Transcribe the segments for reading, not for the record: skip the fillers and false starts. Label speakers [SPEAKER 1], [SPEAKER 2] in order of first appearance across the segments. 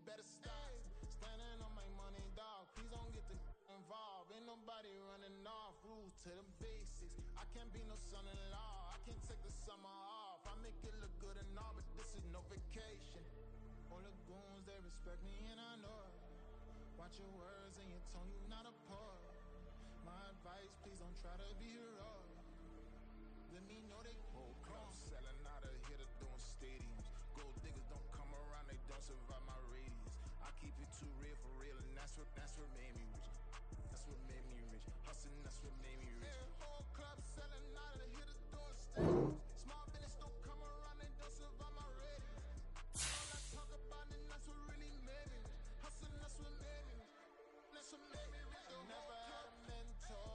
[SPEAKER 1] better stop. Standing on my money, dog. Please don't get the involved. Ain't nobody running off. Rules to the basics. I can't be no son-in-law. I can't take the summer off. I make it look good and all, but this is no vacation. All the goons, they respect me and I know it. Watch your words and your tone, you not a poet. My advice, please don't try to be heroic. Let me know they whole club selling out of here to doing stadiums. Gold diggers don't come around, they don't survive my radius. I keep it too real for real, and that's what made me rich. That's what made me rich. Hustling, that's what made me rich. Whole club selling out of here to doing stadiums. Small business don't come around, they don't survive my radius. All I talk about it, that's what really made me rich. Hustling, that's what made me rich. That's what made me rich. Never had a mentor.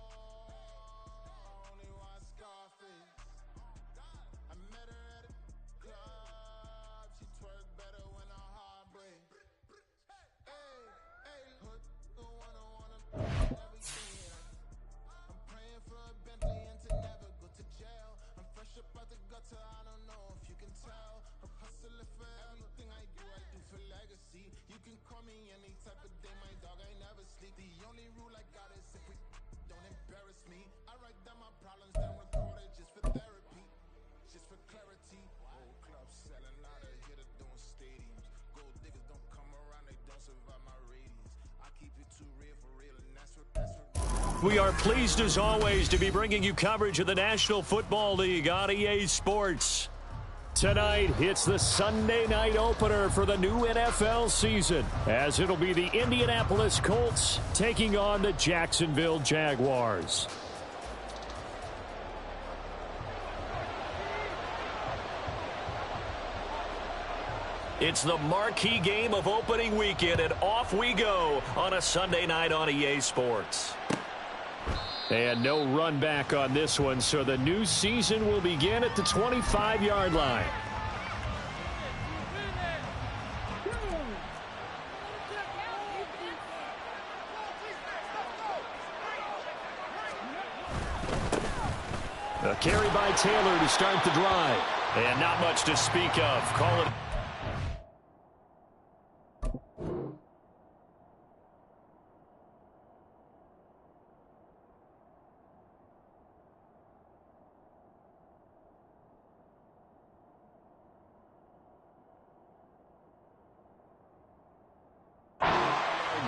[SPEAKER 1] Only one Scarface. I met her at a club. She twerk better when her heart breaks. Hey, hood, wanna everything. I'm praying for a Bentley and to never go to jail. I'm fresh up out the gutter, I don't know if you can tell. I'm hustling for everything I do for legacy. You can call me any type of day, my dog, I never sleep. The only rule I got is if we don't embarrass me. I write down my problems, then record it just for therapy. Just for clarity. Whole club selling out of here to doing stadiums. Gold diggers don't come around, they don't survive my radius. I keep it too real for real, and that's what.
[SPEAKER 2] We are pleased as always to be bringing you coverage of the National Football League on EA Sports. Tonight, it's the Sunday night opener for the new NFL season, as it'll be the Indianapolis Colts taking on the Jacksonville Jaguars. It's the marquee game of opening weekend, and off we go on a Sunday night on EA Sports. And no run back on this one, so the new season will begin at the 25-yard line. A carry by Taylor to start the drive. And not much to speak of. Call it.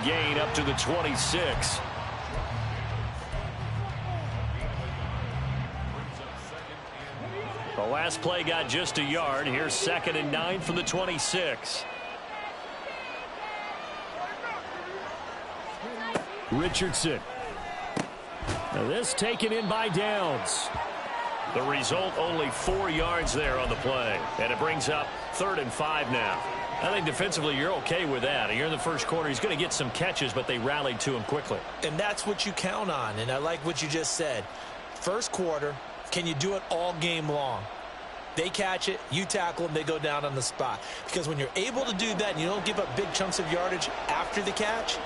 [SPEAKER 2] Gain up to the 26. The last play got just a yard. Here's 2nd and 9 from the 26. Richardson. Now this taken in by Downs. The result, only 4 yards there on the play. And it brings up 3rd and 5 now. I think defensively you're okay with that. You're in the first quarter. He's going to get some catches, but they rallied to him quickly.
[SPEAKER 3] And that's what you count on. And I like what you just said. First quarter, can you do it all game long? They catch it, you tackle them, they go down on the spot. Because when you're able to do that and you don't give up big chunks of yardage after the catch,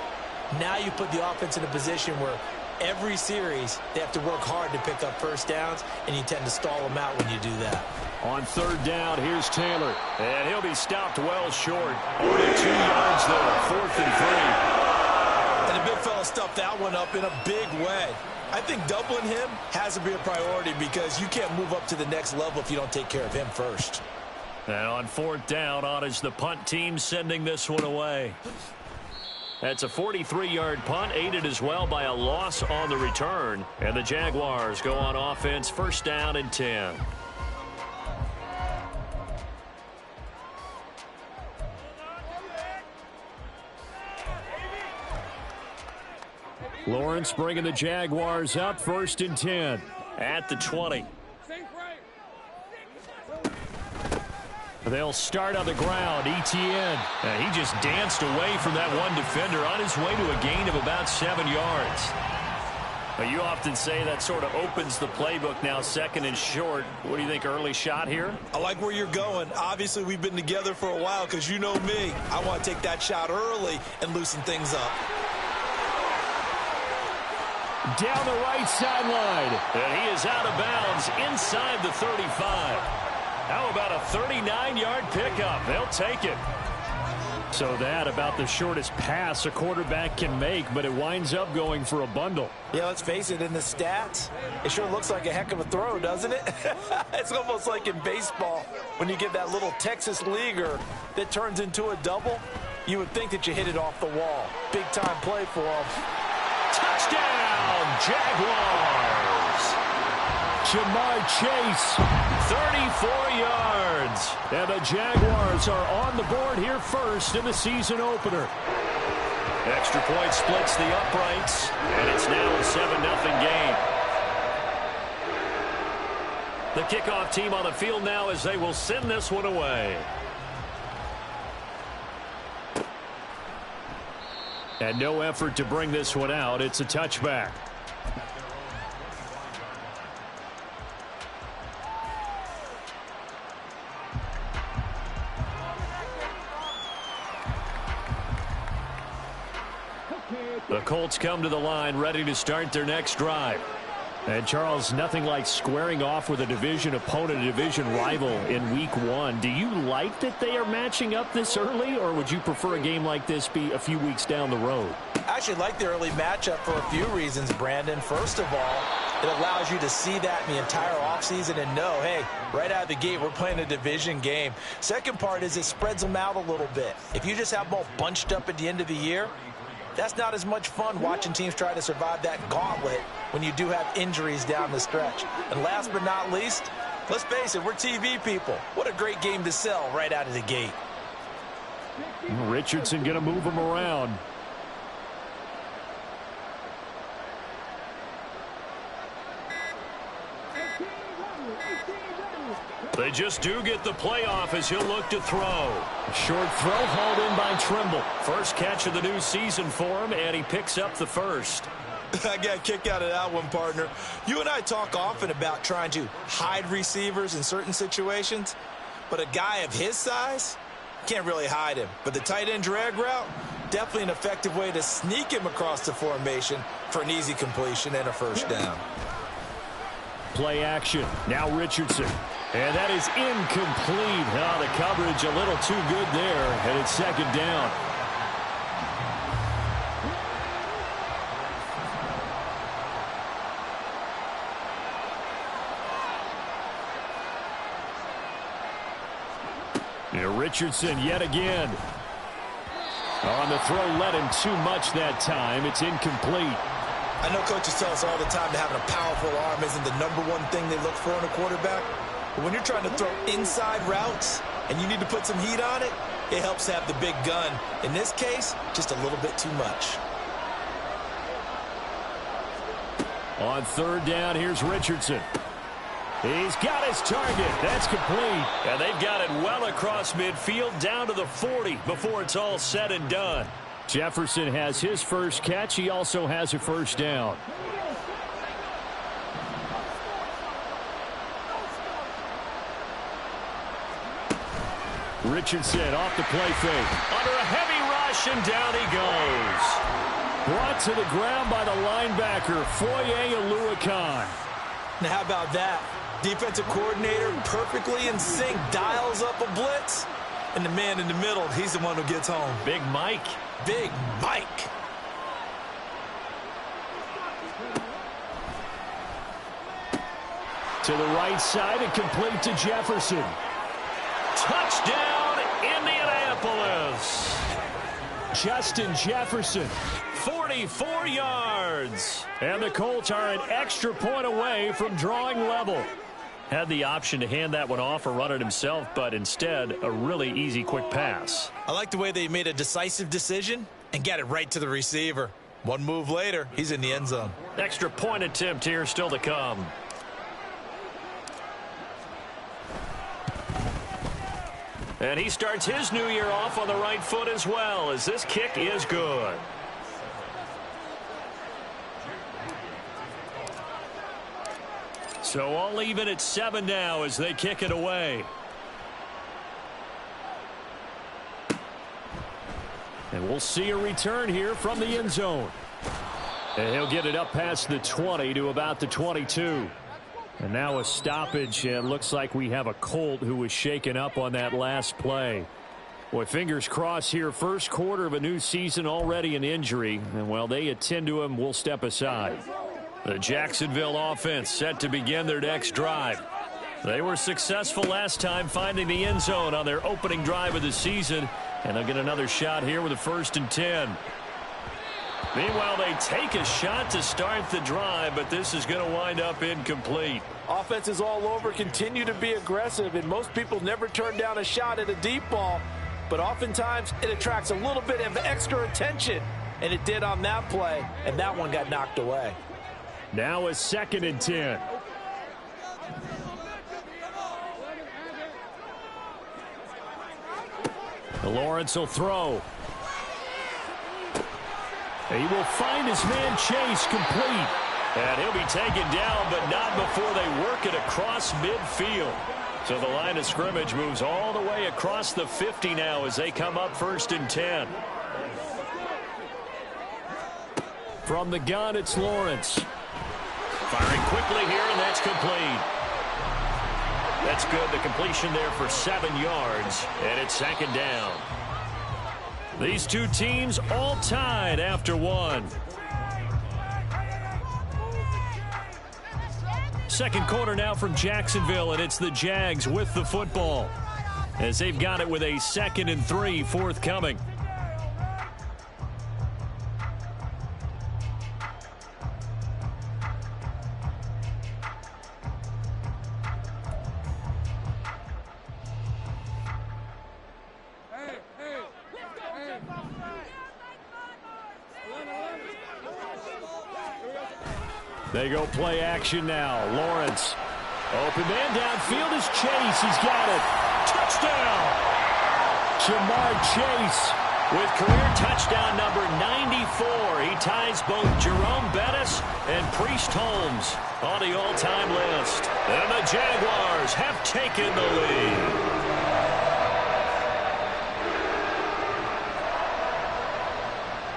[SPEAKER 3] now you put the offense in a position where every series they have to work hard to pick up first downs, and you tend to stall them out when you do that.
[SPEAKER 2] On 3rd down, here's Taylor. And he'll be stopped well short. Only 2 yards there, 4th and 3.
[SPEAKER 3] And the big fella stuffed that one up in a big way. I think doubling him has to be a priority because you can't move up to the next level if you don't take care of him first.
[SPEAKER 2] And on 4th down, on is the punt team sending this one away. That's a 43-yard punt, aided as well by a loss on the return. And the Jaguars go on offense, 1st down and 10. Lawrence bringing the Jaguars up, 1st and 10 at the 20. They'll start on the ground. Etienne. And he just danced away from that one defender on his way to a gain of about 7 yards. But you often say that sort of opens the playbook now, 2nd and short. What do you think, early shot here?
[SPEAKER 3] I like where you're going. Obviously, we've been together for a while because you know me. I want to take that shot early and loosen things up.
[SPEAKER 2] Down the right sideline. And he is out of bounds inside the 35. How about a 39-yard pickup? They'll take it. So that about the shortest pass a quarterback can make, but it winds up going for a bundle.
[SPEAKER 3] Yeah, let's face it, in the stats, it sure looks like a heck of a throw, doesn't it? It's almost like in baseball when you get that little Texas leaguer that turns into a double. You would think that you hit it off the wall. Big-time play for him.
[SPEAKER 2] Touchdown, Jaguars! Jamar Chase, 34 yards. And the Jaguars are on the board here first in the season opener. Extra point splits the uprights, and it's now a 7-0 game. The kickoff team on the field now as they will send this one away. And no effort to bring this one out. It's a touchback. The Colts come to the line ready to start their next drive. And, Charles, nothing like squaring off with a division opponent, a division rival in Week 1. Do you like that they are matching up this early, or would you prefer a game like this be a few weeks down the road?
[SPEAKER 3] I actually like the early matchup for a few reasons, Brandon. First of all, it allows you to see that in the entire offseason and know, hey, right out of the gate, we're playing a division game. Second part is it spreads them out a little bit. If you just have them all bunched up at the end of the year, that's not as much fun watching teams try to survive that gauntlet when you do have injuries down the stretch. And last but not least, let's face it, we're TV people. What a great game to sell right out of the gate.
[SPEAKER 2] Richardson going to move him around. They just do get the playoff as he'll look to throw. Short throw hauled in by Trimble. First catch of the new season for him, and he picks up the first.
[SPEAKER 3] I got a kick out of that one, partner. You and I talk often about trying to hide receivers in certain situations, but a guy of his size can't really hide him. But the tight end drag route, definitely an effective way to sneak him across the formation for an easy completion and a first down.
[SPEAKER 2] Play action. Now Richardson. And that is incomplete. Oh, the coverage a little too good there, and it's second down. And Richardson yet again. On the throw, led him too much that time. It's incomplete.
[SPEAKER 3] I know coaches tell us all the time that having a powerful arm isn't the number one thing they look for in a quarterback. But when you're trying to throw inside routes and you need to put some heat on it, it helps have the big gun. In this case, just a little bit too much.
[SPEAKER 2] On third down, here's Richardson. He's got his target. That's complete. And they've got it well across midfield down to the 40 before it's all said and done. Jefferson has his first catch. He also has a first down. Richardson off the play fake. Under a heavy rush, and down he goes. Brought to the ground by the linebacker, Foye Oluokun.
[SPEAKER 3] Now, how about that? Defensive coordinator perfectly in sync, dials up a blitz, and the man in the middle, he's the one who gets home.
[SPEAKER 2] Big Mike.
[SPEAKER 3] Big Mike.
[SPEAKER 2] To the right side and complete to Jefferson. Touchdown, Indianapolis. Justin Jefferson, 44 yards. And the Colts are an extra point away from drawing level. Had the option to hand that one off or run it himself, but instead, a really easy quick pass.
[SPEAKER 3] I like the way they made a decisive decision and got it right to the receiver. One move later, he's in the end zone.
[SPEAKER 2] Extra point attempt here still to come. And he starts his new year off on the right foot as well, as this kick is good. So all even at 7 now as they kick it away. And we'll see a return here from the end zone. And he'll get it up past the 20 to about the 22. And now a stoppage, and looks like we have a Colt who was shaken up on that last play. Boy, fingers crossed here. First quarter of a new season, already an injury. And while they attend to him, we'll step aside. The Jacksonville offense set to begin their next drive. They were successful last time finding the end zone on their opening drive of the season. And they'll get another shot here with a 1st and 10. Meanwhile, they take a shot to start the drive, but this is going to wind up incomplete.
[SPEAKER 3] Offenses all over continue to be aggressive, and most people never turn down a shot at a deep ball. But oftentimes, it attracts a little bit of extra attention, and it did on that play, and that one got knocked away.
[SPEAKER 2] Now a 2nd and 10. Lawrence will throw. He will find his man Chase complete. And he'll be taken down, but not before they work it across midfield. So the line of scrimmage moves all the way across the 50 now as they come up 1st and 10. From the gun, it's Lawrence. Firing quickly here, and that's complete. That's good. The completion there for 7 yards, and it's 2nd down. These two teams all tied after 1. Second quarter now from Jacksonville, and it's the Jags with the football as they've got it with a 2nd and 3 forthcoming. They go play action now. Lawrence. Open man downfield is Chase. He's got it. Touchdown! Chase with career touchdown number 94. He ties both Jerome Bettis and Priest Holmes on the all-time list. And the Jaguars have taken the lead.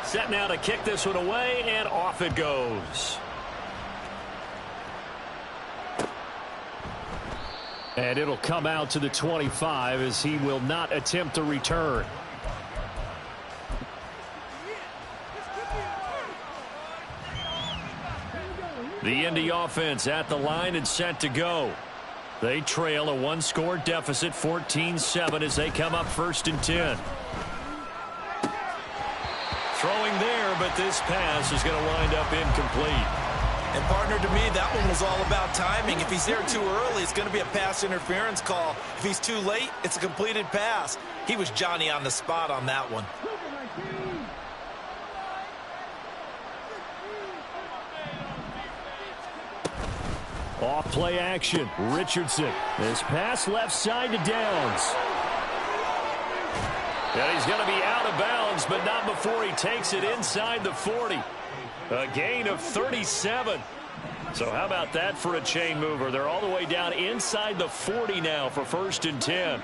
[SPEAKER 2] Set now to kick this one away, and off it goes. And it'll come out to the 25 as he will not attempt to return. The Indy offense at the line and set to go. They trail a 1-score deficit, 14-7 as they come up 1st and 10. Throwing there, but this pass is going to wind up incomplete.
[SPEAKER 3] And, partner, to me, that one was all about timing. If he's there too early, it's going to be a pass interference call. If he's too late, it's a completed pass. He was Johnny on the spot on that one.
[SPEAKER 2] Off play action. Richardson. This pass left side to Downs. And he's going to be out of bounds, but not before he takes it inside the 40. A gain of 37. So how about that for a chain mover? They're all the way down inside the 40 now for 1st and 10.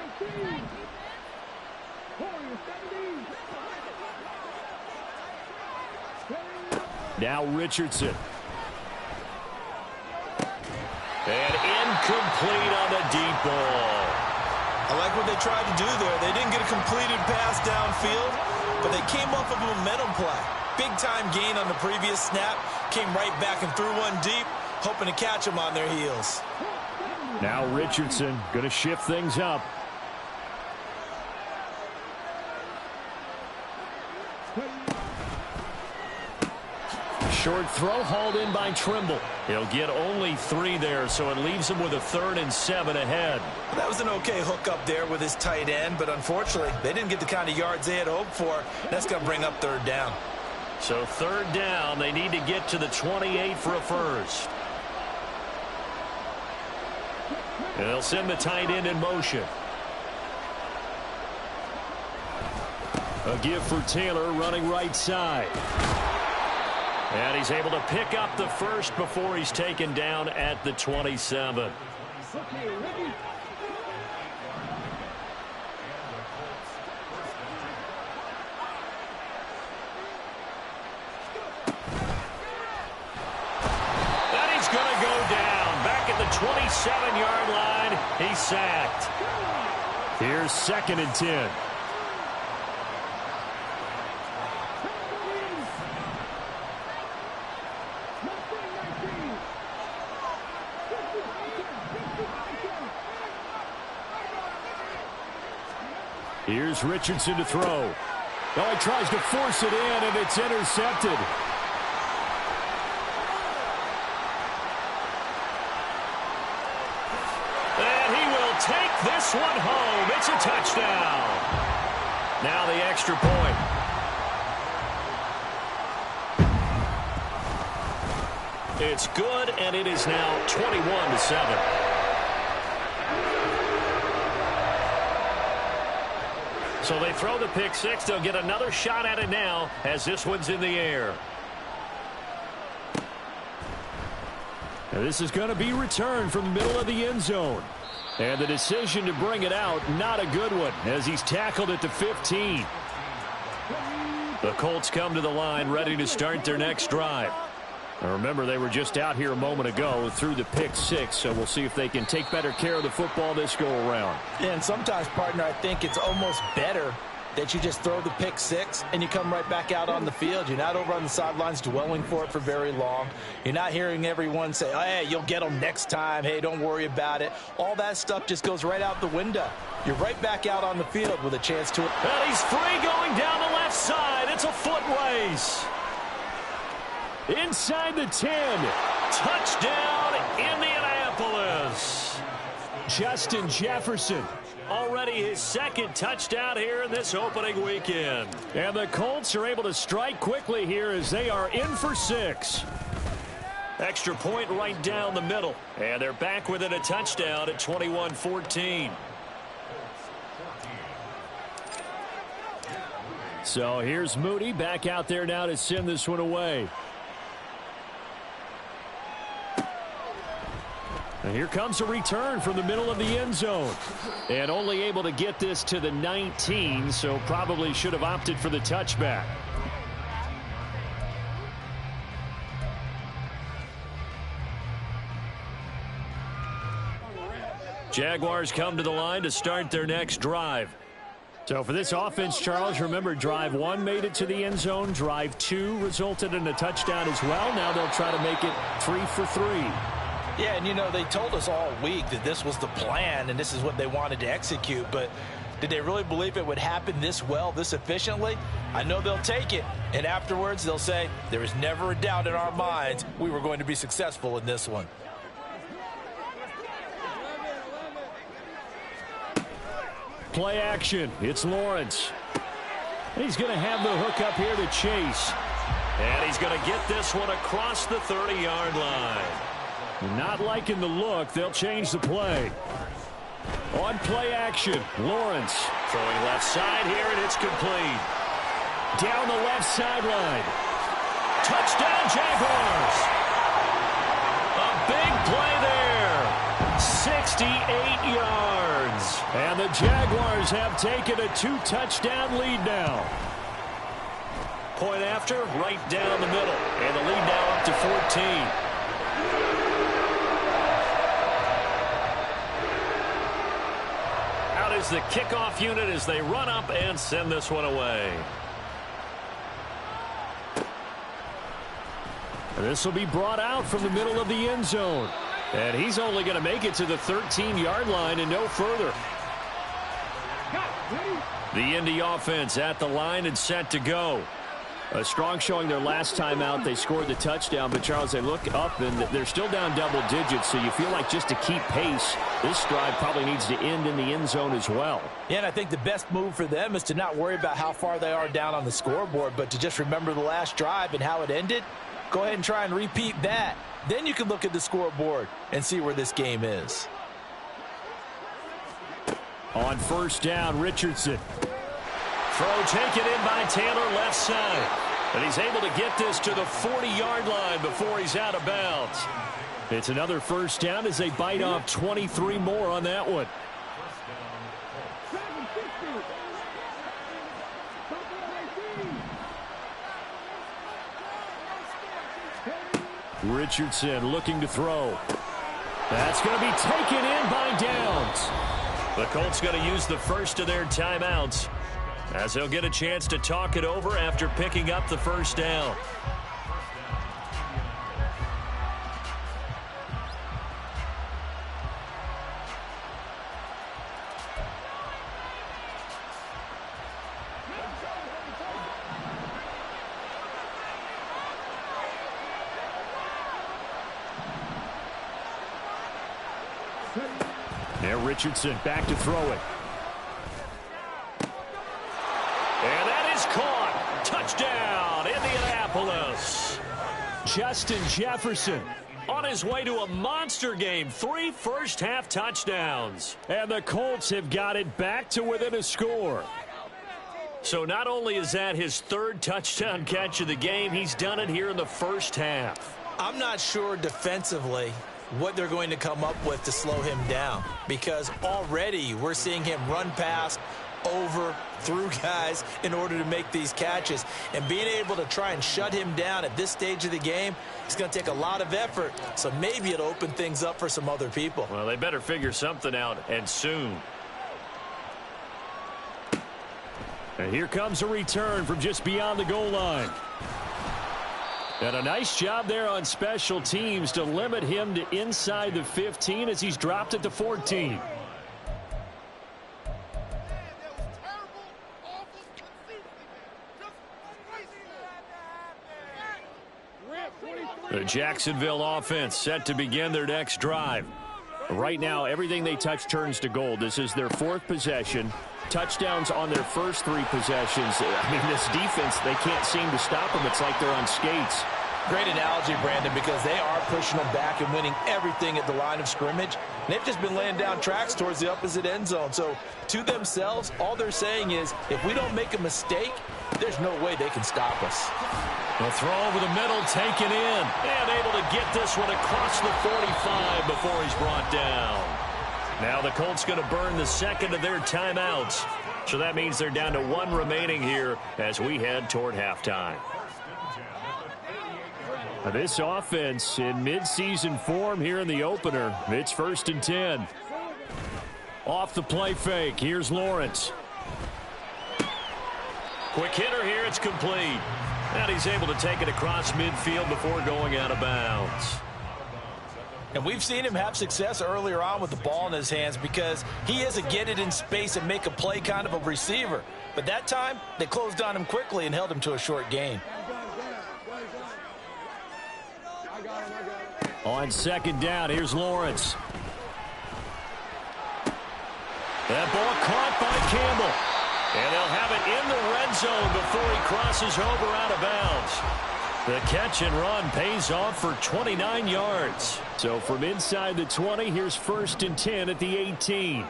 [SPEAKER 2] Now Richardson. And incomplete on the deep ball.
[SPEAKER 3] I like what they tried to do there. They didn't get a completed pass downfield, but they came off of a momentum play. Big-time gain on the previous snap. Came right back and threw one deep, hoping to catch them on their heels.
[SPEAKER 2] Now Richardson going to shift things up. Short throw hauled in by Trimble. He'll get only 3 there, so it leaves him with a 3rd and 7 ahead.
[SPEAKER 3] That was an okay hook up there with his tight end, but unfortunately, they didn't get the kind of yards they had hoped for. That's going to bring up 3rd down.
[SPEAKER 2] So 3rd down, they need to get to the 28 for a first. And they'll send the tight end in motion. A give for Taylor running right side. And he's able to pick up the first before he's taken down at the 27. The 27-yard line. He's sacked. Here's 2nd and 10. Here's Richardson to throw. Oh, he tries to force it in, and it's intercepted. And he will take this one home. It's a touchdown. Now the extra point. It's good, and it is now 21-7. So they throw the pick six. They'll get another shot at it now as this one's in the air. And this is going to be returned from the middle of the end zone. And the decision to bring it out, not a good one, as he's tackled at the 15. The Colts come to the line ready to start their next drive. Now remember, they were just out here a moment ago through the pick six, so we'll see if they can take better care of the football this go-around.
[SPEAKER 3] Yeah, and sometimes, partner, I think it's almost better that you just throw the pick six and you come right back out on the field. You're not over on the sidelines dwelling for it for very long. You're not hearing everyone say, oh, hey, you'll get them next time. Hey, don't worry about it. All that stuff just goes right out the window. You're right back out on the field with a chance to...
[SPEAKER 2] And he's free going down the left side. It's a foot race. Inside the 10. Touchdown, Indianapolis. Justin Jefferson. Already his second touchdown here in this opening weekend. And the Colts are able to strike quickly here as they are in for 6. Extra point right down the middle. And they're back within a touchdown at 21-14. So here's Moody back out there now to send this one away. And here comes a return from the middle of the end zone. And only able to get this to the 19, so probably should have opted for the touchback. Jaguars come to the line to start their next drive. So for this offense, Charles, remember, drive 1 made it to the end zone. Drive 2 resulted in a touchdown as well. Now they'll try to make it 3 for 3.
[SPEAKER 3] Yeah, and, you know, they told us all week that this was the plan and this is what they wanted to execute, but did they really believe it would happen this well, this efficiently? I know they'll take it, and afterwards they'll say, there was never a doubt in our minds we were going to be successful in this one.
[SPEAKER 2] Play action. It's Lawrence. He's going to have the hook up here to Chase. And he's going to get this one across the 30-yard line. Not liking the look. They'll change the play. On play action, Lawrence throwing left side here, and it's complete. Down the left sideline. Touchdown, Jaguars. A big play there. 68 yards. And the Jaguars have taken a 2-touchdown lead now. Point after, right down the middle. And the lead now up to 14. Is the kickoff unit as they run up and send this one away. And this will be brought out from the middle of the end zone. And he's only going to make it to the 13-yard line and no further. The Indy offense at the line and set to go. A strong showing their last time out. They scored the touchdown, but Charles, they look up and they're still down double digits, so you feel like just to keep pace, this drive probably needs to end in the end zone as well.
[SPEAKER 3] Yeah, and I think the best move for them is to not worry about how far they are down on the scoreboard, but to just remember the last drive and how it ended. Go ahead and try and repeat that. Then you can look at the scoreboard and see where this game is.
[SPEAKER 2] On first down, Richardson. Throw taken in by Taylor left side. And he's able to get this to the 40-yard line before he's out of bounds. It's another first down as they bite off 23 more on that one. Richardson looking to throw. That's going to be taken in by Downs. The Colts going to use the first of their timeouts, as they'll get a chance to talk it over after picking up the first down. Now Richardson back to throw it. And that is caught. Touchdown, Indianapolis. Justin Jefferson on his way to a monster game. 3 first-half touchdowns. And the Colts have got it back to within a score. So not only is that his 3rd touchdown catch of the game, he's done it here in the first half.
[SPEAKER 3] I'm not sure defensively what they're going to come up with to slow him down, because already we're seeing him run past, over, through guys in order to make these catches. And being able to try and shut him down at this stage of the game, it's going to take a lot of effort. So maybe it'll open things up for some other people.
[SPEAKER 2] Well, they better figure something out, and soon. And here comes a return from just beyond the goal line. And a nice job there on special teams to limit him to inside the 15 as he's dropped it to 14. The Jacksonville offense set to begin their next drive. Right now, everything they touch turns to gold. This is their 4th possession. Touchdowns on their first 3 possessions. I mean, this defense, they can't seem to stop them. It's like they're on skates.
[SPEAKER 3] Great analogy, Brandon, because they are pushing them back and winning everything at the line of scrimmage. And they've just been laying down tracks towards the opposite end zone. So to themselves, all they're saying is, if we don't make a mistake, there's no way they can stop us.
[SPEAKER 2] The throw over the middle, taken in, and able to get this one across the 45 before he's brought down. Now the Colts going to burn the 2nd of their timeouts. So that means they're down to 1 remaining here as we head toward halftime. This offense in midseason form here in the opener. It's 1st and 10. Off the play fake. Here's Lawrence. Quick hitter here. It's complete. And he's able to take it across midfield before going out of bounds.
[SPEAKER 3] And we've seen him have success earlier on with the ball in his hands because he is a get it in space and make a play kind of a receiver. But that time, they closed on him quickly and held him to a short gain.
[SPEAKER 2] On 2nd down, here's Lawrence. That ball caught by Campbell. And they'll have it in the red zone before he crosses over out of bounds. The catch and run pays off for 29 yards. So from inside the 20, here's 1st and 10 at the 18.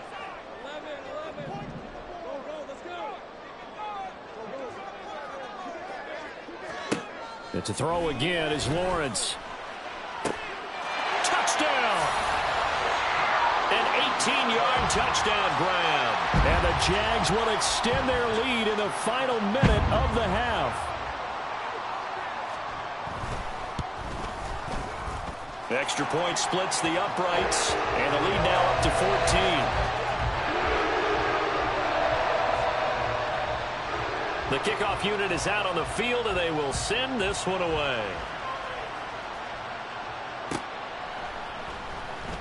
[SPEAKER 2] It's a throw again as Lawrence. Touchdown! An 18-yard touchdown grab. And the Jags will extend their lead in the final minute of the half. The extra point splits the uprights, and the lead now up to 14. The kickoff unit is out on the field, and they will send this one away.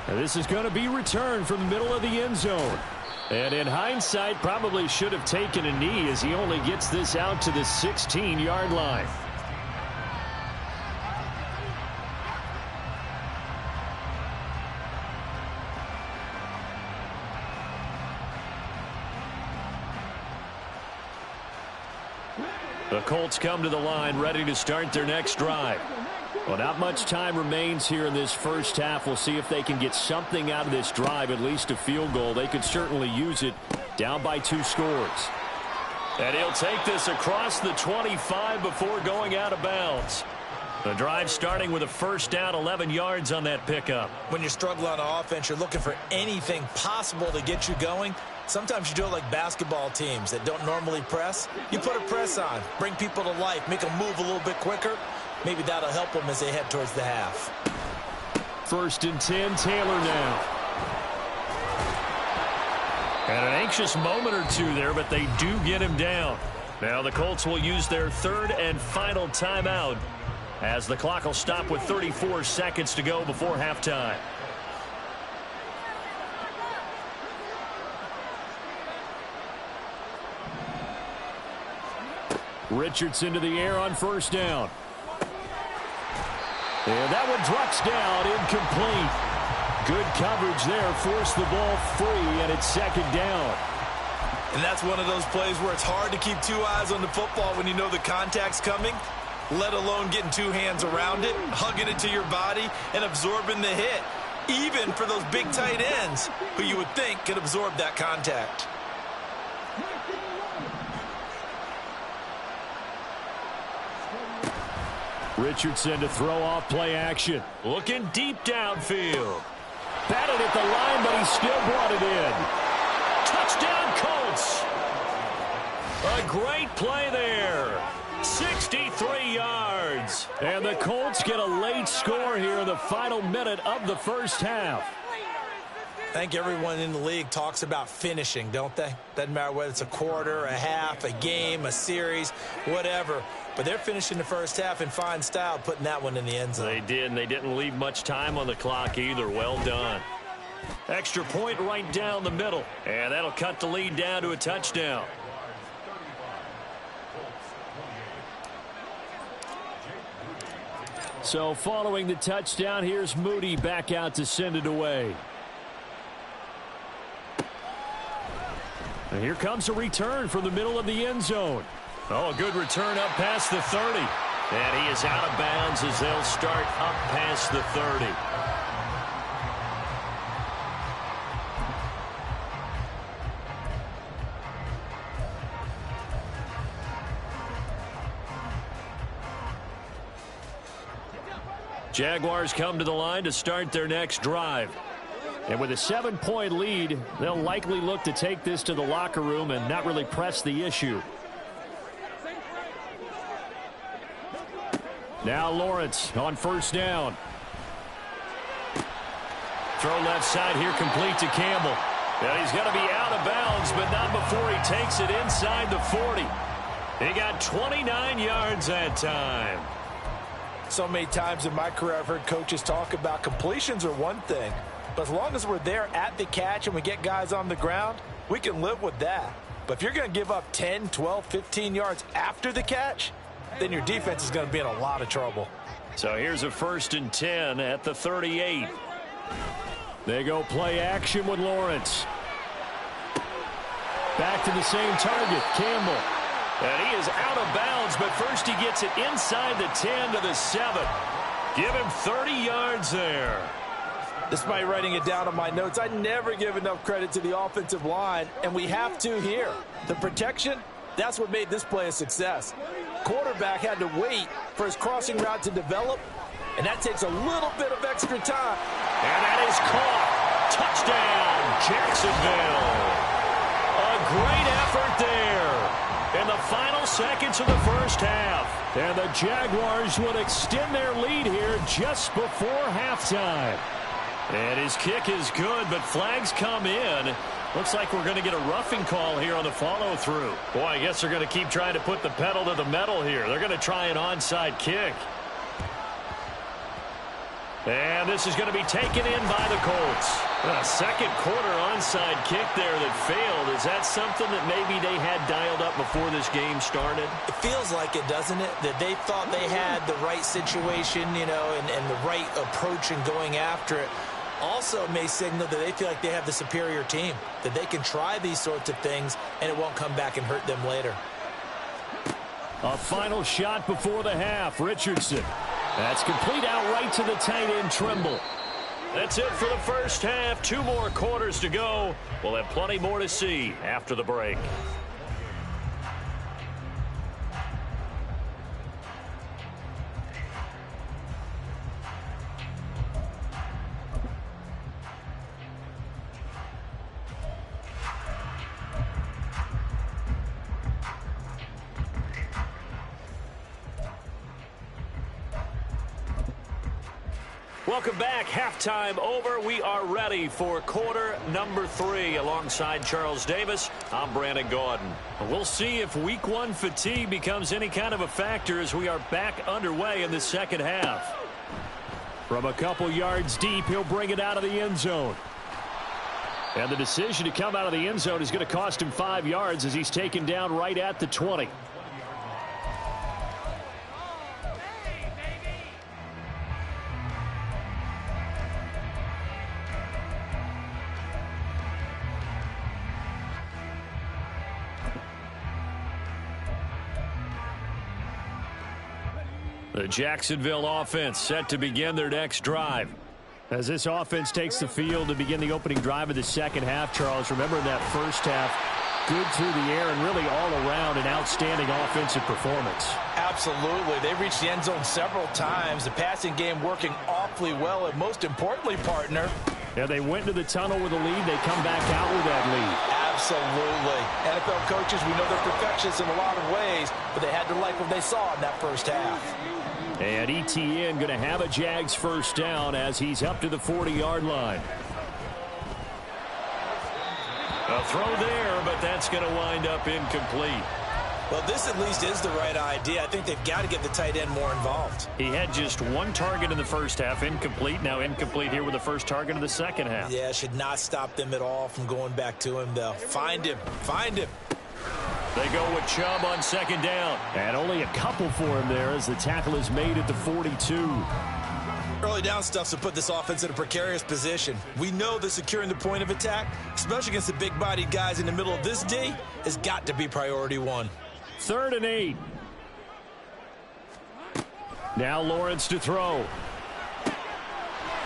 [SPEAKER 2] And this is going to be returned from the middle of the end zone. And in hindsight, probably should have taken a knee as he only gets this out to the 16-yard line. The Colts come to the line ready to start their next drive. Well, not much time remains here in this first half. We'll see if they can get something out of this drive, at least a field goal. They could certainly use it, down by 2 scores. And he'll take this across the 25 before going out of bounds. The drive starting with a first down, 11 yards on that pickup.
[SPEAKER 3] When you're struggling on offense, you're looking for anything possible to get you going. Sometimes you do it like basketball teams that don't normally press. You put a press on, bring people to life, make them move a little bit quicker. Maybe that'll help them as they head towards the half.
[SPEAKER 2] 1st and 10, Taylor now. And an anxious moment or two there, but they do get him down. Now the Colts will use their 3rd and final timeout as the clock will stop with 34 seconds to go before halftime. Richardson to the air on first down. And that one drops down, incomplete. Good coverage there. Forced the ball free, and it's second down.
[SPEAKER 3] And that's one of those plays where it's hard to keep two eyes on the football when you know the contact's coming, let alone getting two hands around it, hugging it to your body, and absorbing the hit, even for those big tight ends who you would think could absorb that contact.
[SPEAKER 2] Richardson to throw off play action. Looking deep downfield. Batted at the line, but he still brought it in. Touchdown, Colts. A great play there. 63 yards. And the Colts get a late score here in the final minute of the first half.
[SPEAKER 3] I think everyone in the league talks about finishing, don't they? Doesn't matter whether it's a quarter, a half, a game, a series, whatever. But they're finishing the first half in fine style, putting that one in the end zone.
[SPEAKER 2] They did, and they didn't leave much time on the clock either. Well done. Extra point right down the middle. And that'll cut the lead down to a touchdown. So following the touchdown, here's Moody back out to send it away. And here comes a return from the middle of the end zone. Oh, a good return up past the 30. And he is out of bounds as they'll start up past the 30. Jaguars come to the line to start their next drive. And with a 7-point lead, they'll likely look to take this to the locker room and not really press the issue. Now Lawrence on first down. Throw left side here, complete to Campbell. And he's going to be out of bounds, but not before he takes it inside the 40. He got 29 yards that time.
[SPEAKER 3] So many times in my career I've heard coaches talk about completions are one thing. But as long as we're there at the catch and we get guys on the ground, we can live with that. But if you're going to give up 10, 12, 15 yards after the catch, then your defense is going to be in a lot of trouble.
[SPEAKER 2] So here's a 1st and 10 at the 38. They go play action with Lawrence. Back to the same target, Campbell. And he is out of bounds, but first he gets it inside the 10 to the 7. Give him 30 yards there.
[SPEAKER 3] Despite writing it down on my notes, I never give enough credit to the offensive line, and we have to here. The protection, that's what made this play a success. Quarterback had to wait for his crossing route to develop, and that takes a little bit of extra time.
[SPEAKER 2] And that is caught. Touchdown, Jacksonville. A great effort there in the final seconds of the first half. And the Jaguars would extend their lead here just before halftime. And his kick is good, but flags come in. Looks like we're going to get a roughing call here on the follow-through. Boy, I guess they're going to keep trying to put the pedal to the metal here. They're going to try an onside kick. And this is going to be taken in by the Colts. A second quarter onside kick there that failed. Is that something that maybe they had dialed up before this game started?
[SPEAKER 3] It feels like it, doesn't it? That they thought they had the right situation, you know, and the right approach in going after it. Also may signal that they feel like they have the superior team, that they can try these sorts of things and it won't come back and hurt them later.
[SPEAKER 2] A final shot before the half. Richardson. That's complete out right to the tight end, Trimble. That's it for the first half. 2 more quarters to go. We'll have plenty more to see after the break. Welcome back. Halftime over. We are ready for quarter number 3. Alongside Charles Davis, I'm Brandon Gaudin. We'll see if week 1 fatigue becomes any kind of a factor as we are back underway in the second half. From a couple yards deep, he'll bring it out of the end zone. And the decision to come out of the end zone is going to cost him 5 yards as he's taken down right at the 20. The Jacksonville offense set to begin their next drive. As this offense takes the field to begin the opening drive of the second half, Charles, remember in that first half, good through the air and really all around an outstanding offensive performance.
[SPEAKER 3] Absolutely. They reached the end zone several times. The passing game working awfully well. And most importantly, partner,
[SPEAKER 2] yeah, they went into the tunnel with a lead. They come back out with that lead.
[SPEAKER 3] Absolutely. NFL coaches, we know they're perfectionists in a lot of ways, but they had to like what they saw in that first half.
[SPEAKER 2] And ETN going to have a Jags first down as he's up to the 40-yard line. A throw there, but that's going to wind up incomplete.
[SPEAKER 3] Well, this at least is the right idea. I think they've got to get the tight end more involved.
[SPEAKER 2] He had just one target in the first half, incomplete. Now incomplete here with the first target of the second half.
[SPEAKER 3] Yeah, should not stop them at all from going back to him, though. Find him. Find him.
[SPEAKER 2] They go with Chubb on second down. And only a couple for him there as the tackle is made at the 42.
[SPEAKER 3] Early down stuff to put this offense in a precarious position. We know that securing the point of attack, especially against the big-bodied guys in the middle of this D, has got to be priority one.
[SPEAKER 2] 3rd and 8. Now Lawrence to throw.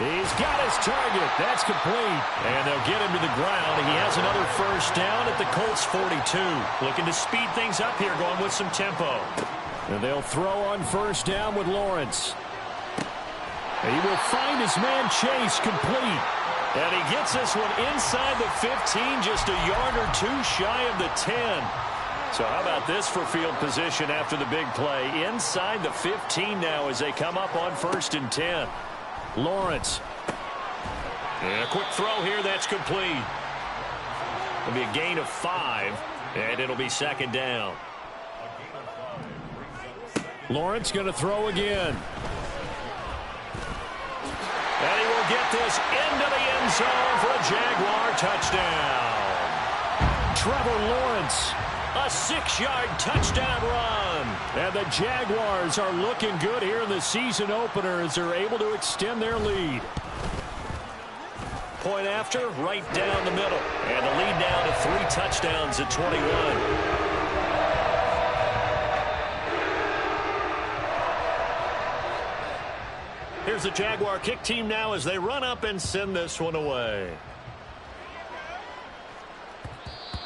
[SPEAKER 2] He's got his target. That's complete. And they'll get him to the ground. He has another first down at the Colts 42. Looking to speed things up here, going with some tempo. And they'll throw on first down with Lawrence. He will find his man Chase complete. And he gets this one inside the 15, just a yard or two shy of the 10. So how about this for field position after the big play? Inside the 15 now as they come up on 1st and 10. Lawrence. And a quick throw here, that's complete. It'll be a gain of 5, and it'll be 2nd down. Lawrence going to throw again. And he will get this into the end zone for a Jaguar touchdown. Trevor Lawrence, a 6-yard touchdown run. And the Jaguars are looking good here in the season opener as they're able to extend their lead. Point after, right down the middle. And the lead down to 3 touchdowns at 21. Here's the Jaguar kick team now as they run up and send this one away.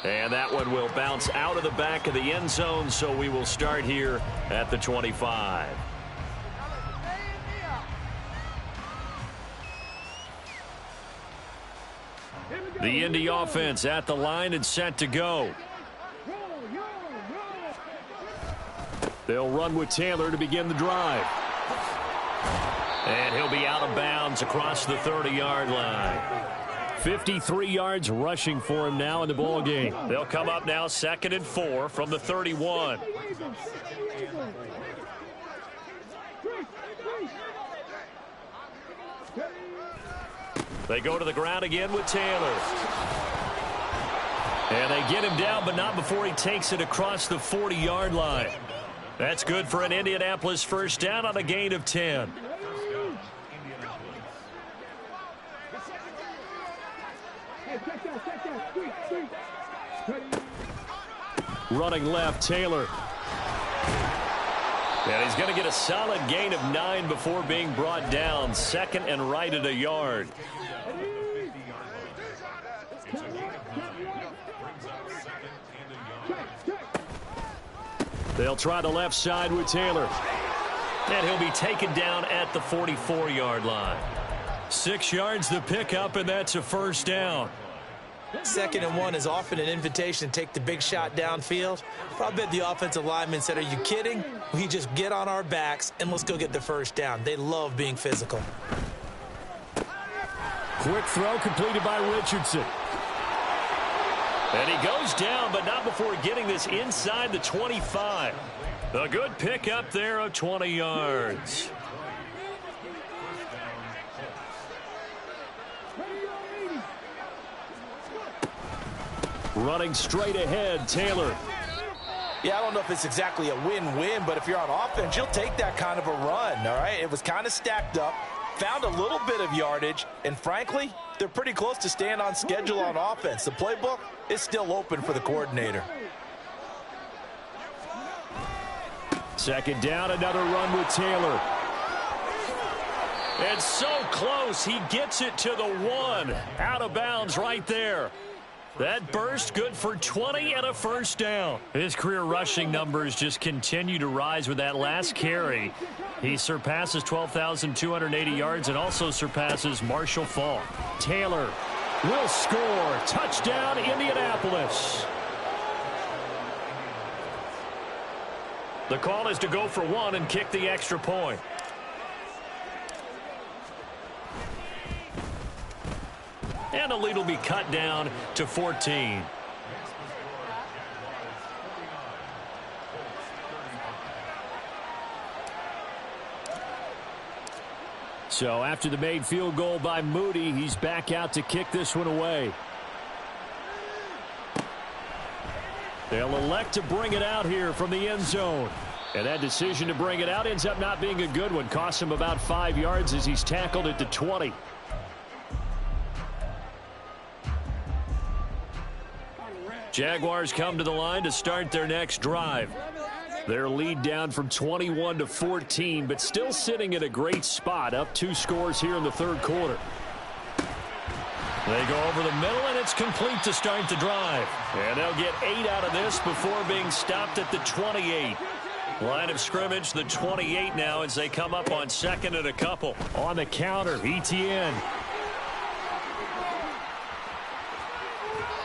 [SPEAKER 2] And that one will bounce out of the back of the end zone, so we will start here at the 25. The Indy offense at the line and set to go. They'll run with Taylor to begin the drive. And he'll be out of bounds across the 30-yard line. 53 yards rushing for him now in the ball game. They'll come up now 2nd and 4 from the 31. They go to the ground again with Taylor. And they get him down, but not before he takes it across the 40-yard line. That's good for an Indianapolis first down on a gain of 10. Running left, Taylor. And he's going to get a solid gain of 9 before being brought down. 2nd and right at a yard. They'll try the left side with Taylor. And he'll be taken down at the 44-yard line. 6 yards the pickup, and that's a first down.
[SPEAKER 3] 2nd and 1 is often an invitation to take the big shot downfield. I bet the offensive lineman said, are you kidding? We just get on our backs and let's go get the first down. They love being physical.
[SPEAKER 2] Quick throw completed by Richardson. And he goes down, but not before getting this inside the 25. A good pickup there of 20 yards. Running straight ahead, Taylor.
[SPEAKER 3] Yeah, I don't know if it's exactly a win-win, but if you're on offense, you'll take that kind of a run, all right? It was kind of stacked up, found a little bit of yardage, and frankly, they're pretty close to staying on schedule on offense. The playbook is still open for the coordinator.
[SPEAKER 2] Second down, another run with Taylor. It's so close. He gets it to the 1. Out of bounds right there. That burst good for 20 and a first down. His career rushing numbers just continue to rise with that last carry. He surpasses 12,280 yards and also surpasses Marshall Faulk. Taylor will score. Touchdown, Indianapolis. The call is to go for 1 and kick the extra point. And the lead will be cut down to 14. So after the made field goal by Moody, he's back out to kick this one away. They'll elect to bring it out here from the end zone. And that decision to bring it out ends up not being a good one. Costs him about 5 yards as he's tackled at the 20. Jaguars come to the line to start their next drive. Their lead down from 21 to 14, but still sitting at a great spot, up 2 scores here in the third quarter. They go over the middle, and it's complete to start the drive. And they'll get 8 out of this before being stopped at the 28. Line of scrimmage, the 28 now as they come up on second and a couple. On the counter, Etienne.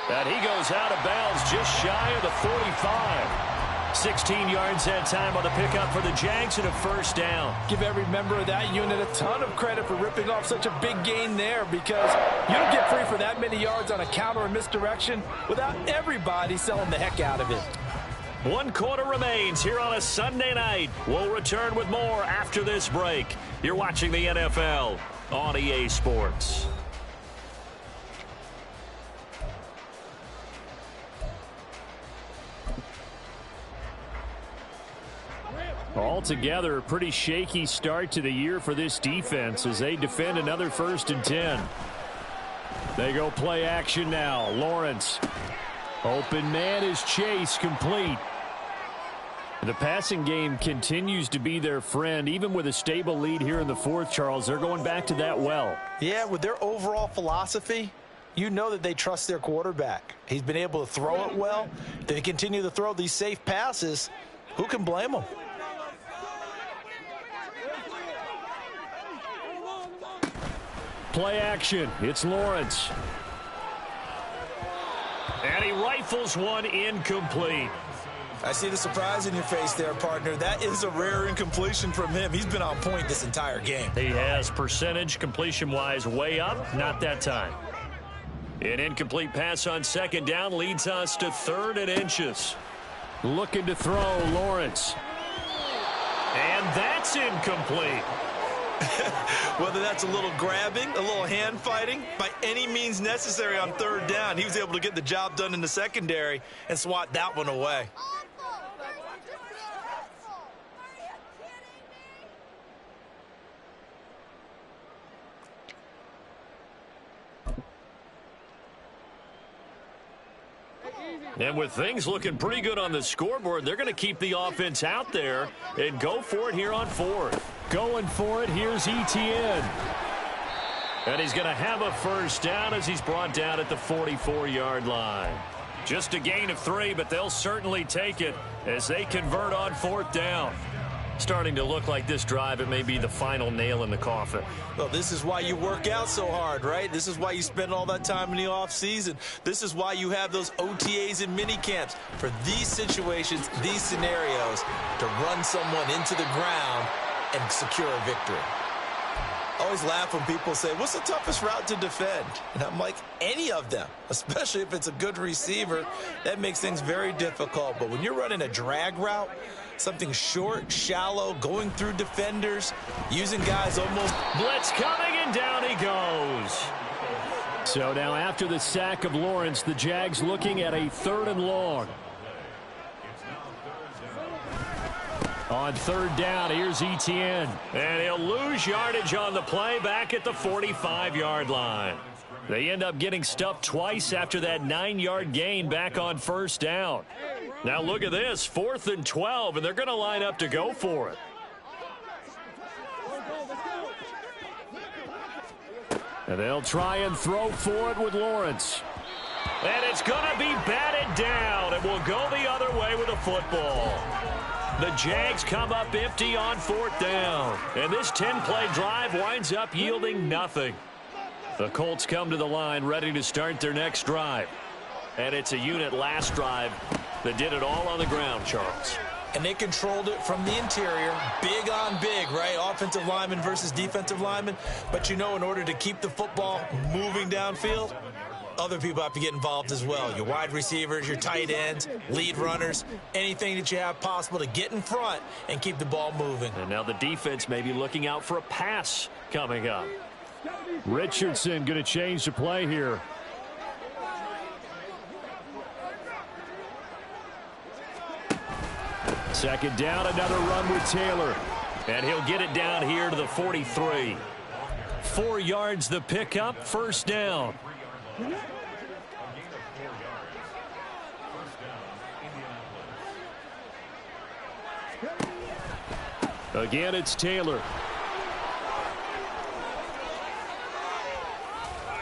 [SPEAKER 2] And he goes out of bounds just shy of the 45. 16 yards that time on the pickup for the Jags and a first down.
[SPEAKER 3] Give every member of that unit a ton of credit for ripping off such a big gain there, because you don't get free for that many yards on a counter or misdirection without everybody selling the heck out of it.
[SPEAKER 2] 1 quarter remains here on a Sunday night. We'll return with more after this break. You're watching the NFL on EA Sports. Altogether, a pretty shaky start to the year for this defense as they defend another 1st and 10. They go play action now. Lawrence. Open man is Chase, complete. The passing game continues to be their friend. Even with a stable lead here in the 4th, Charles, they're going back to that well.
[SPEAKER 3] Yeah, with their overall philosophy, you know that they trust their quarterback. He's been able to throw it well. They continue to throw these safe passes. Who can blame them?
[SPEAKER 2] Play action. It's Lawrence. And he rifles one incomplete.
[SPEAKER 3] I see the surprise in your face there, partner. That is a rare incompletion from him. He's been on point this entire game.
[SPEAKER 2] He has percentage completion-wise way up. Not that time. An incomplete pass on second down leads us to 3rd and inches. Looking to throw, Lawrence. And that's incomplete.
[SPEAKER 3] Whether that's a little grabbing, a little hand fighting, by any means necessary on 3rd down, he was able to get the job done in the secondary and swat that one away.
[SPEAKER 2] And with things looking pretty good on the scoreboard, they're going to keep the offense out there and go for it here on 4th. Going for it, here's Etienne. And he's going to have a first down as he's brought down at the 44-yard line. Just a gain of 3, but they'll certainly take it as they convert on 4th down. Starting to look like this drive, it may be the final nail in the coffin.
[SPEAKER 3] Well, this is why you work out so hard, right? This is why you spend all that time in the offseason. This is why you have those OTAs and mini camps for these situations, these scenarios, to run someone into the ground and secure a victory. I always laugh when people say, what's the toughest route to defend? And I'm like, any of them, especially if it's a good receiver. That makes things very difficult. But when you're running a drag route, something short, shallow, going through defenders, using guys almost...
[SPEAKER 2] Blitz coming, and down he goes. So now after the sack of Lawrence, the Jags looking at a 3rd and long. On 3rd down, here's Etienne. And he'll lose yardage on the play back at the 45-yard line. They end up getting stuffed twice after that 9-yard gain back on first down. Now look at this, 4th and 12, and they're going to line up to go for it. And they'll try and throw for it with Lawrence. And it's going to be batted down. It will go the other way with the football. The Jags come up empty on 4th down. And this 10-play drive winds up yielding nothing. The Colts come to the line ready to start their next drive. And it's a unit last drive that did it all on the ground, Charles.
[SPEAKER 3] And they controlled it from the interior, big on big, right? Offensive lineman versus defensive lineman. But you know, in order to keep the football moving downfield, other people have to get involved as well. Your wide receivers, your tight ends, lead runners, anything that you have possible to get in front and keep the ball moving.
[SPEAKER 2] And now the defense may be looking out for a pass coming up. Richardson going to change the play here. Second down, another run with Taylor. And he'll get it down here to the 43. 4 yards the pickup, first down. Again, it's Taylor.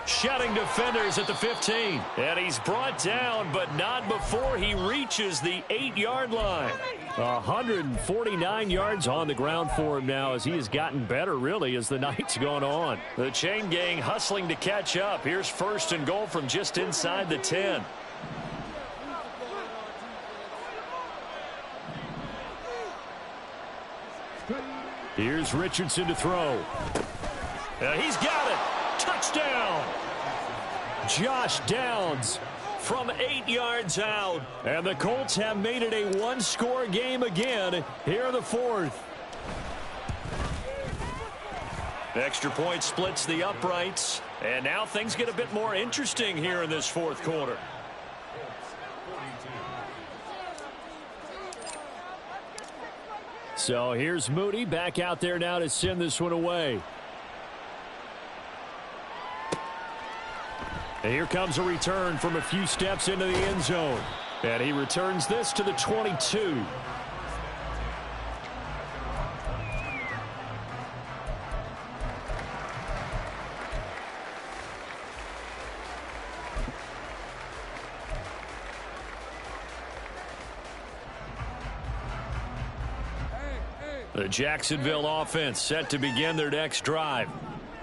[SPEAKER 2] Shutting defenders at the 15. And he's brought down, but not before he reaches the 8-yard line. 149 yards on the ground for him now as he has gotten better, really, as the night's gone on. The chain gang hustling to catch up. Here's 1st and goal from just inside the 10. Here's Richardson to throw. He's got it. Touchdown. Josh Downs from 8 yards out. And the Colts have made it a 1-score game again here in the 4th. Extra point splits the uprights. And now things get a bit more interesting here in this 4th quarter. So here's Moody back out there now to send this one away. And here comes a return from a few steps into the end zone. And he returns this to the 22. The Jacksonville offense set to begin their next drive.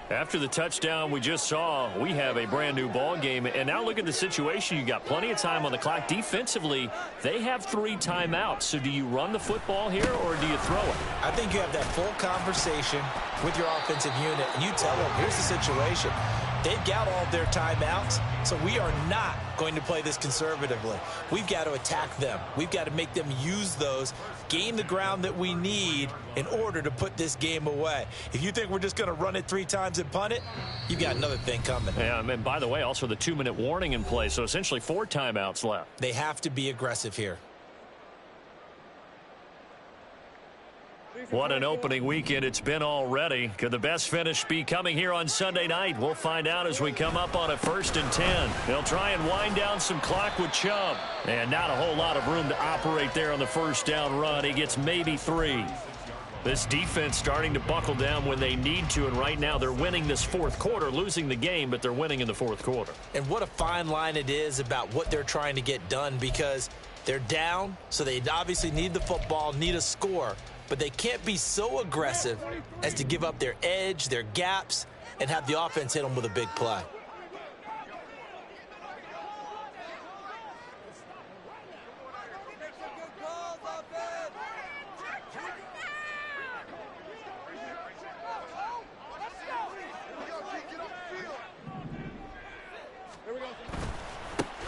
[SPEAKER 2] After the touchdown we just saw, we have a brand new ball game. And now look at the situation. You got plenty of time on the clock. Defensively, they have 3 timeouts. So do you run the football here or do you throw it?
[SPEAKER 3] I think you have that full conversation with your offensive unit, and you tell them, here's the situation. They've got all of their timeouts, so we are not going to play this conservatively. We've got to attack them. We've got to make them use those, gain the ground that we need in order to put this game away. If you think we're just going to run it 3 times and punt it, you've got another thing coming.
[SPEAKER 2] Yeah, and by the way, also the 2-minute warning in play, so essentially 4 timeouts left.
[SPEAKER 3] They have to be aggressive here.
[SPEAKER 2] What an opening weekend it's been already. Could the best finish be coming here on Sunday night? We'll find out as we come up on a 1st and 10. They'll try and wind down some clock with Chubb. And not a whole lot of room to operate there on the first down run. He gets maybe 3. This defense starting to buckle down when they need to, and right now they're winning this 4th quarter, losing the game, but they're winning in the 4th quarter.
[SPEAKER 3] And what a fine line it is about what they're trying to get done, because they're down, so they obviously need the football, need a score. But they can't be so aggressive as to give up their edge, their gaps, and have the offense hit them with a big play.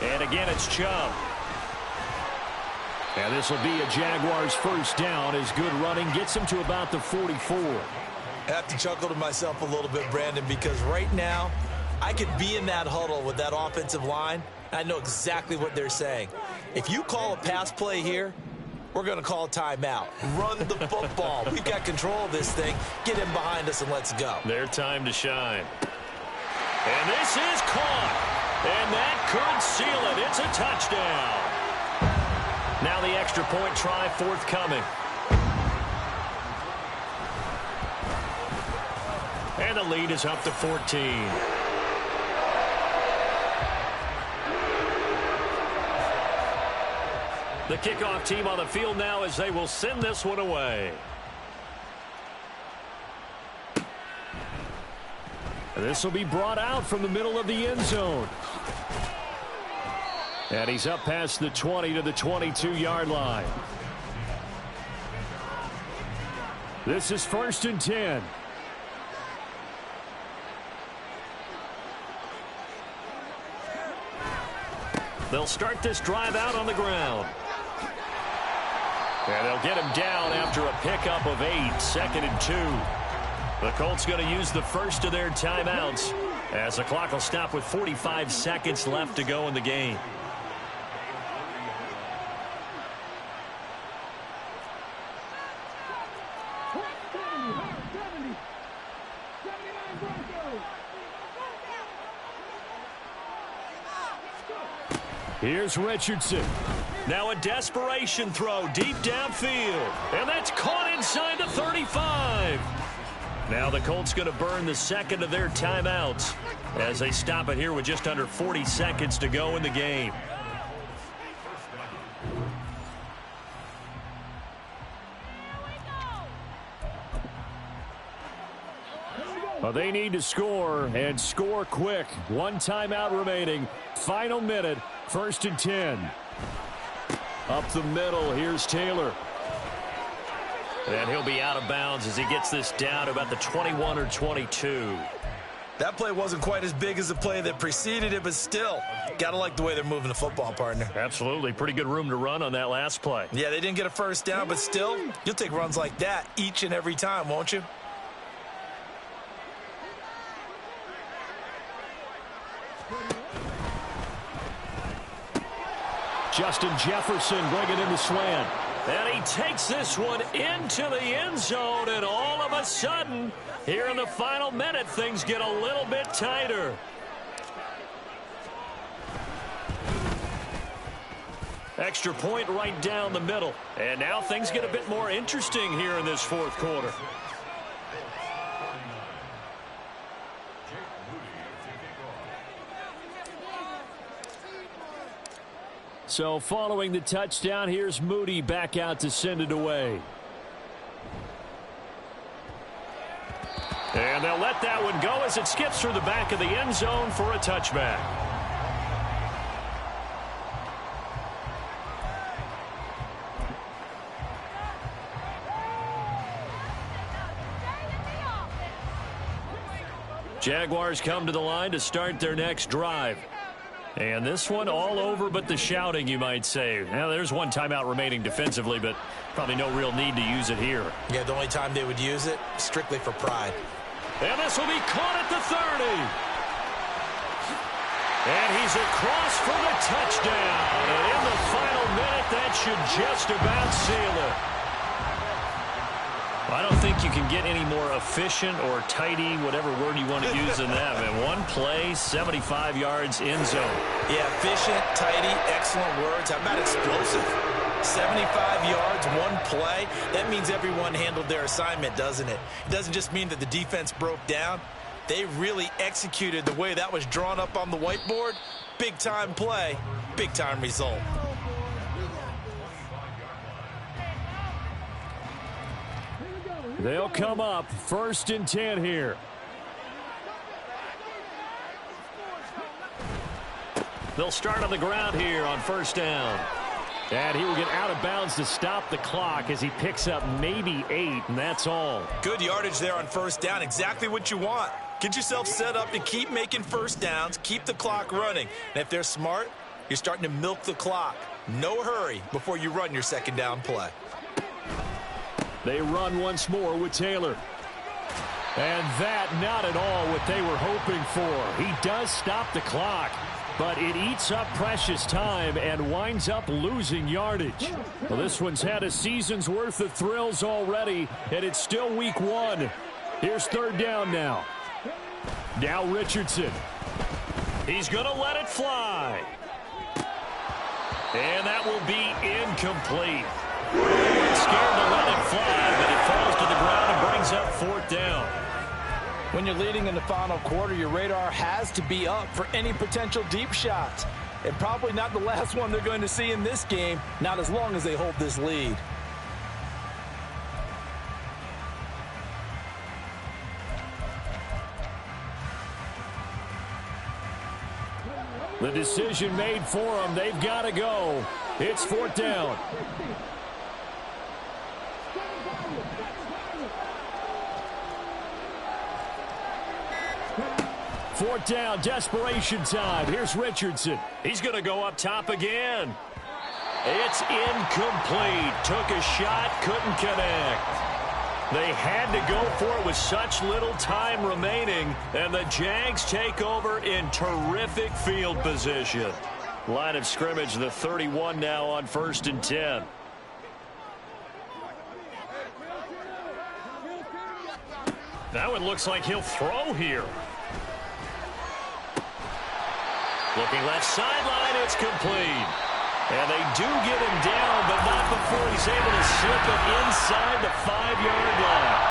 [SPEAKER 2] And again, it's Chubb. And this will be a Jaguars first down as good running gets him to about the 44.
[SPEAKER 3] I have to chuckle to myself a little bit, Brandon, because right now I could be in that huddle with that offensive line. I know exactly what they're saying. If you call a pass play here, we're going to call a timeout. Run the football. We've got control of this thing. Get him behind us and let's go.
[SPEAKER 2] Their time to shine. And this is caught. And that could seal it. It's a touchdown. Now the extra point try forthcoming. And the lead is up to 14. The kickoff team on the field now as they will send this one away. This will be brought out from the middle of the end zone. And he's up past the 20 to the 22-yard line. This is 1st and 10. They'll start this drive out on the ground. And they'll get him down after a pickup of 8, 2nd and 2. The Colts going to use the first of their timeouts as the clock will stop with 45 seconds left to go in the game. Here's Richardson. Now a desperation throw deep downfield. And that's caught inside the 35. Now the Colts going to burn the second of their timeouts as they stop it here with just under 40 seconds to go in the game. Well, they need to score and score quick. One timeout remaining. Final minute. 1st and 10. Up the middle, here's Taylor. And he'll be out of bounds as he gets this down to about the 21 or 22.
[SPEAKER 3] That play wasn't quite as big as the play that preceded it, but still, got to like the way they're moving the football, partner.
[SPEAKER 2] Absolutely. Pretty good room to run on that last play.
[SPEAKER 3] Yeah, they didn't get a first down, but still, you'll take runs like that each and every time, won't you?
[SPEAKER 2] Justin Jefferson bringing in the slant. And he takes this one into the end zone, and all of a sudden, here in the final minute, things get a little bit tighter. Extra point right down the middle. And now things get a bit more interesting here in this fourth quarter. So following the touchdown, here's Moody back out to send it away. And they'll let that one go as it skips through the back of the end zone for a touchback. Jaguars come to the line to start their next drive. And this one all over but the shouting, you might say. Now, there's one timeout remaining defensively, but probably no real need to use it here.
[SPEAKER 3] Yeah, the only time they would use it, strictly for pride.
[SPEAKER 2] And this will be caught at the 30. And he's across for the touchdown. And in the final minute, that should just about seal it. I don't think you can get any more efficient or tidy, whatever word you want to use in that. Man, one play, 75 yards, end zone.
[SPEAKER 3] Yeah, efficient, tidy, excellent words. How about explosive? 75 yards, one play. That means everyone handled their assignment, doesn't it? It doesn't just mean that the defense broke down. They really executed the way that was drawn up on the whiteboard. Big-time play, big-time result.
[SPEAKER 2] They'll come up 1st and 10 here. They'll start on the ground here on 1st down. And he will get out of bounds to stop the clock as he picks up maybe 8, and that's all.
[SPEAKER 3] Good yardage there on 1st down. Exactly what you want. Get yourself set up to keep making 1st downs, keep the clock running. And if they're smart, you're starting to milk the clock. No hurry before you run your 2nd down play.
[SPEAKER 2] They run once more with Taylor. And that not at all what they were hoping for. He does stop the clock, but it eats up precious time and winds up losing yardage. Well, this one's had a season's worth of thrills already, and it's still week 1. Here's 3rd down now. Now Richardson. He's going to let it fly. And that will be incomplete. Scared to let it fly, but it falls to the ground and brings up 4th down.
[SPEAKER 3] When you're leading in the final quarter, your radar has to be up for any potential deep shots. And probably not the last one they're going to see in this game, not as long as they hold this lead.
[SPEAKER 2] The decision made for them. They've got to go. It's 4th down. Fourth down, desperation time. Here's Richardson. He's going to go up top again. It's incomplete. Took a shot, couldn't connect. They had to go for it with such little time remaining, and the Jags take over in terrific field position. Line of scrimmage, the 31 now on 1st and 10. Now it looks like he'll throw here. Looking left sideline, it's complete. And they do get him down, but not before he's able to slip it inside the 5-yard line.